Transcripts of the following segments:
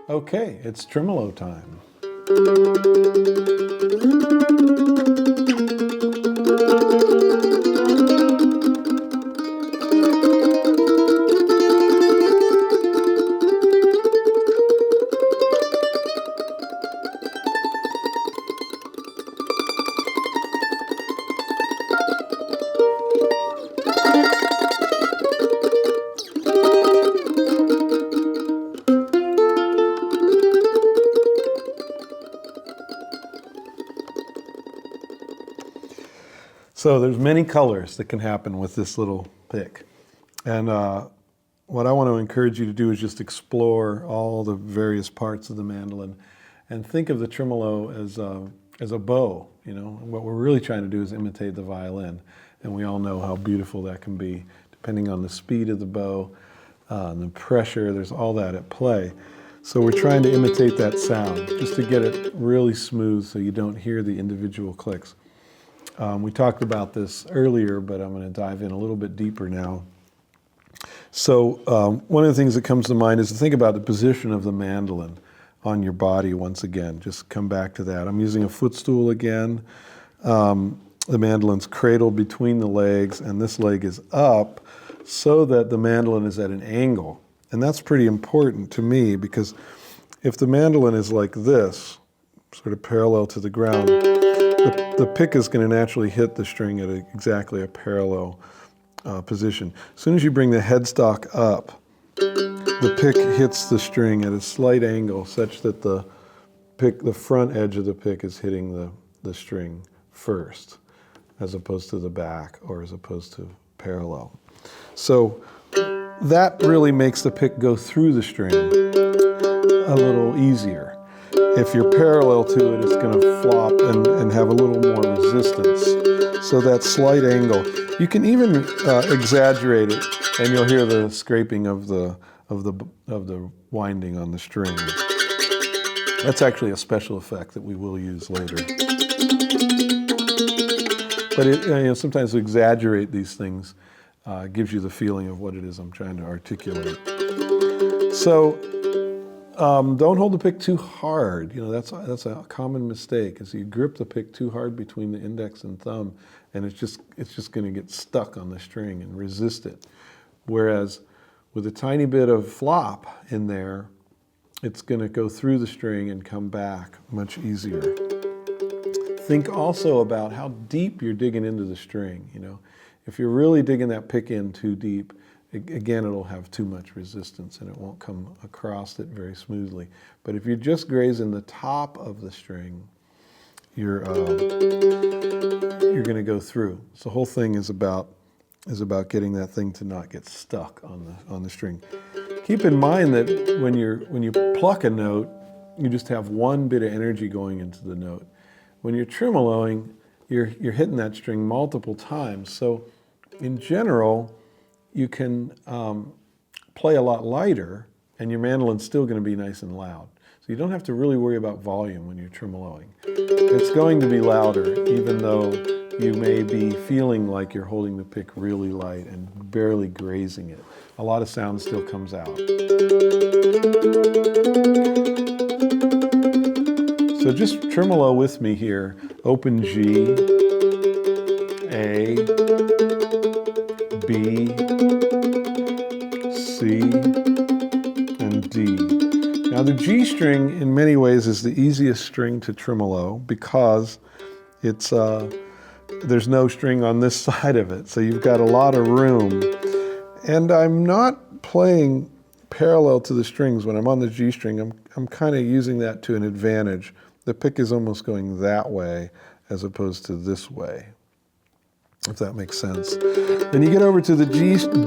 Okay, it's tremolo time. So there's many colors that can happen with this little pick. And what I want to encourage you to do is just explore all the various parts of the mandolin and think of the tremolo as a bow, you know. And what we're really trying to do is imitate the violin. And we all know how beautiful that can be, depending on the speed of the bow, the pressure, there's all that at play. So we're trying to imitate that sound, just to get it really smooth so you don't hear the individual clicks. We talked about this earlier, but I'm going to dive in a little bit deeper now. So one of the things that comes to mind is to think about the position of the mandolin on your body once again. Just come back to that. I'm using a footstool again. The mandolin's cradled between the legs, and this leg is up so that the mandolin is at an angle. And that's pretty important to me, because if the mandolin is like this, sort of parallel to the ground, the pick is going to naturally hit the string at exactly a parallel position. As soon as you bring the headstock up, the pick hits the string at a slight angle such that the front edge of the pick is hitting the string first, as opposed to the back or as opposed to parallel. So that really makes the pick go through the string a little easier. If you're parallel to it, it's going to flop and have a little more resistance. So that slight angle, you can even exaggerate it, and you'll hear the scraping of the winding on the string. That's actually a special effect that we will use later. But sometimes to exaggerate these things gives you the feeling of what it is I'm trying to articulate. So. Don't hold the pick too hard. You know, that's a common mistake, is you grip the pick too hard between the index and thumb, and it's just going to get stuck on the string and resist it. Whereas with a tiny bit of flop in there, it's going to go through the string and come back much easier. Think also about how deep you're digging into the string. You know, if you're really digging that pick in too deep, again, it'll have too much resistance and it won't come across it very smoothly. But if you're just grazing the top of the string, you're going to go through. So the whole thing is about getting that thing to not get stuck on the string. Keep in mind that when you pluck a note, you just have one bit of energy going into the note. When you're tremoloing, you're hitting that string multiple times. So in general, you can play a lot lighter, and your mandolin's still going to be nice and loud. So you don't have to really worry about volume when you're tremoloing. It's going to be louder, even though you may be feeling like you're holding the pick really light and barely grazing it. A lot of sound still comes out. So just tremolo with me here. Open G, A, B, C, and D. Now the G string in many ways is the easiest string to tremolo because there's no string on this side of it, so you've got a lot of room. And I'm not playing parallel to the strings. When I'm on the G string, I'm kind of using that to an advantage. The pick is almost going that way as opposed to this way, if that makes sense. Then you get over to the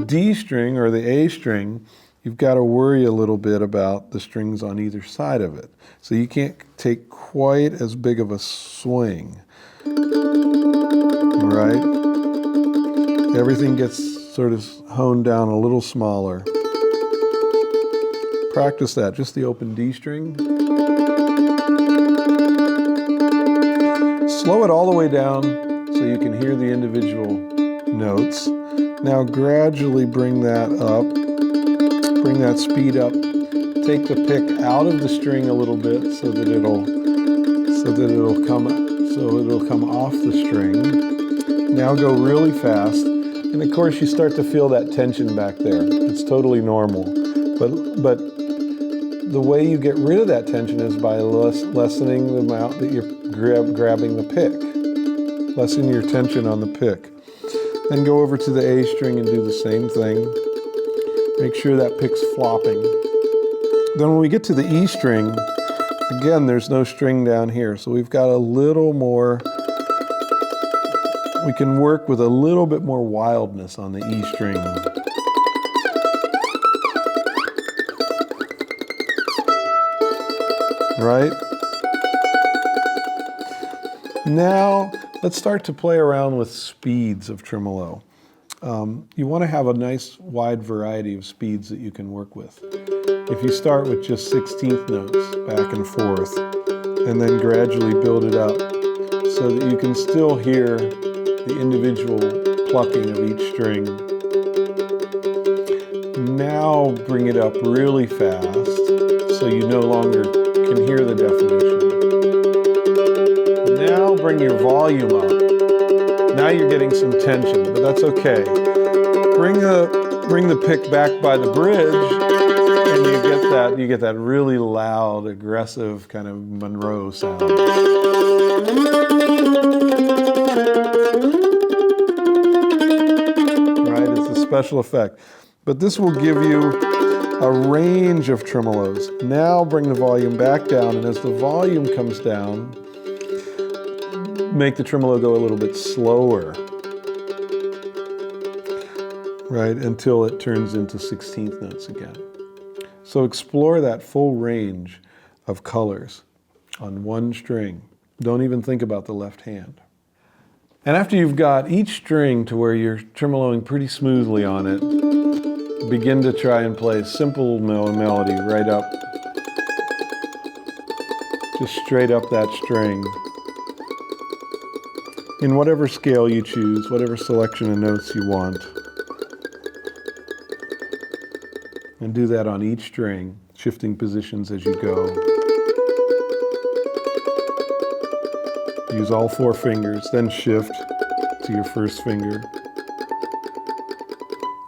D string or the A string, you've got to worry a little bit about the strings on either side of it. So you can't take quite as big of a swing, right? Everything gets sort of honed down a little smaller. Practice that, just the open D string. Slow it all the way down so you can hear the individual notes. Now gradually bring that up, bring that speed up take the pick out of the string a little bit so that it'll come off the string. Now go really fast. And of course you start to feel that tension back there. It's totally normal. But the way you get rid of that tension is by lessening the amount that you're grabbing the pick. Lessen your tension on the pick. Then go over to the A string and do the same thing. Make sure that pick's flopping. Then when we get to the E string, again, there's no string down here. So we've got a little more, we can work with a little bit more wildness on the E string. Right? Now, let's start to play around with speeds of tremolo. You want to have a nice wide variety of speeds that you can work with. If you start with just 16th notes back and forth, and then gradually build it up so that you can still hear the individual plucking of each string. Now bring it up really fast so you no longer can hear the definition. Now bring your volume up. Now you're getting some tension, but that's okay. Bring the pick back by the bridge, and you get that really loud, aggressive kind of Monroe sound. Right? It's a special effect. But this will give you a range of tremolos. Now bring the volume back down, and as the volume comes down, make the tremolo go a little bit slower, right, until it turns into 16th notes again. So explore that full range of colors on one string. Don't even think about the left hand. And after you've got each string to where you're tremoloing pretty smoothly on it, begin to try and play a simple melody right up, just straight up that string. In whatever scale you choose, whatever selection of notes you want. And do that on each string, shifting positions as you go. Use all 4 fingers, then shift to your first finger.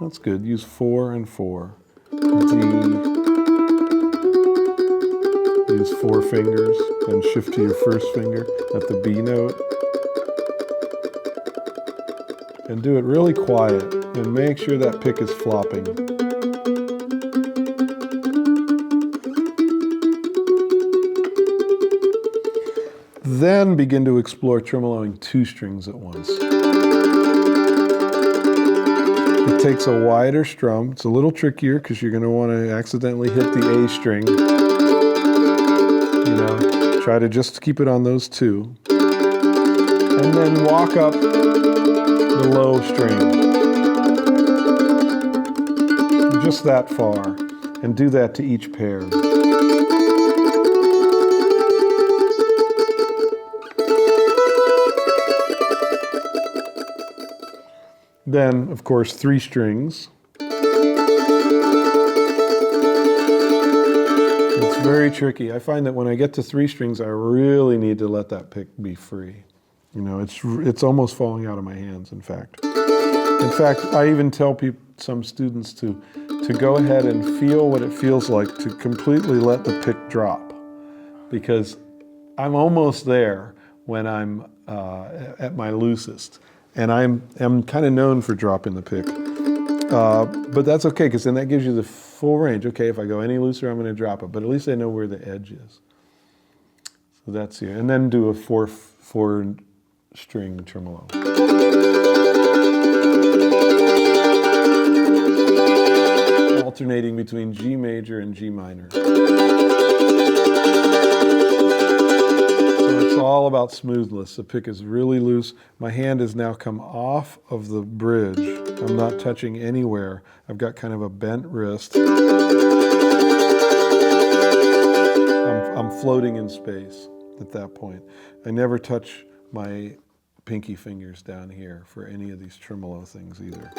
That's good. Use 4 and 4. D. Use 4 fingers, then shift to your first finger at the B note. And do it really quiet, and make sure that pick is flopping. Then begin to explore tremoloing 2 strings at once. It takes a wider strum. It's a little trickier because you're going to want to accidentally hit the A string. You know, try to just keep it on those 2. And then walk up the low string. Just that far. And do that to each pair. Then, of course, 3 strings. It's very tricky. I find that when I get to 3 strings, I really need to let that pick be free. You know, it's almost falling out of my hands, in fact. In fact, I even tell some students to go ahead and feel what it feels like to completely let the pick drop. Because I'm almost there when I'm at my loosest. And I'm kind of known for dropping the pick. But that's okay, because then that gives you the full range. Okay, if I go any looser, I'm going to drop it. But at least I know where the edge is. So that's here. And then do a 4-string tremolo. Alternating between G major and G minor. So it's all about smoothness. The pick is really loose. My hand has now come off of the bridge. I'm not touching anywhere. I've got kind of a bent wrist. I'm floating in space at that point. I never touch my pinky fingers down here for any of these tremolo things either.